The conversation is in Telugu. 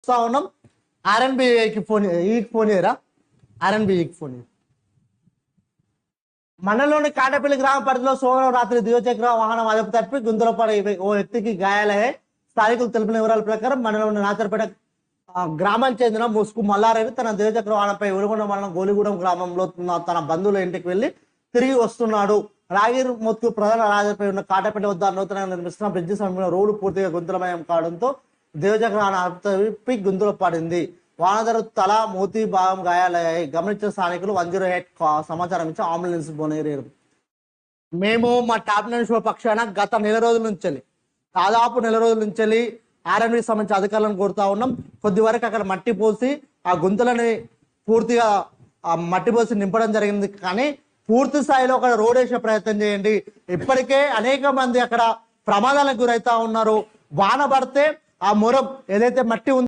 చూస్తా ఉన్నాం. ఆర్ఎన్బికి ఫోన్ ఈకి ఫోన్ చేయరా, ఆర్ఎన్బికి ఫోన్ చేయరు. మండలంలోని కాటపల్లి గ్రామ పరిధిలో సోమవారం రాత్రి ద్విచక్ర వాహనం అదుపు తప్పి గుంతలో పడి ఓ వ్యక్తికి గాయాలయ్యాయి. స్థానికులు తెలిపిన వివరాల ప్రకారం మండలంలోని నాచర్పేట గ్రామానికి చెందిన ముసుగు మల్లారెడ్డి తన ద్విచక్ర వాహనంపై ఉరుగొండ మండలం గోలిగూడెం గ్రామంలో తన బంధువుల ఇంటికి వెళ్లి తిరిగి వస్తున్నాడు. రాగిర్ మొత్తు ప్రధాన రాజపై ఉన్న కాటపల్లి వద్ద నూతనంగా నిర్మిస్తున్న బ్రిడ్జి సమయంలో రోడ్డు పూర్తిగా గుంతలమయం కావడంతో ద్విచక్ర వాహనం తప్పి గుంతలో పడింది. వాహనదారు తల మూతి భాగం గాయాలయ్యాయి. గమనించిన స్థానికులు 108 సమాచారం ఇచ్చి అంబులెన్స్ బోనేరేరు. మేము మా టాప్ నైన్ షో పక్షాన గత నెల రోజుల నుంచి దాదాపు నెల రోజుల నుంచి ఆర్ఎన్బి సంబంధించిన అధికారులను కోరుతా ఉన్నాం. కొద్ది వరకు అక్కడ మట్టి పోసి ఆ గుంతలని పూర్తిగా మట్టి పోసి నింపడం జరిగింది. కానీ పూర్తి స్థాయిలో అక్కడ రోడ్ వేసే ప్రయత్నం చేయండి. ఇప్పటికే అనేక మంది అక్కడ ప్రమాదాలకు గురవుతా ఉన్నారు. వాన పడితే ఆ మొరం ఏదైతే మట్టి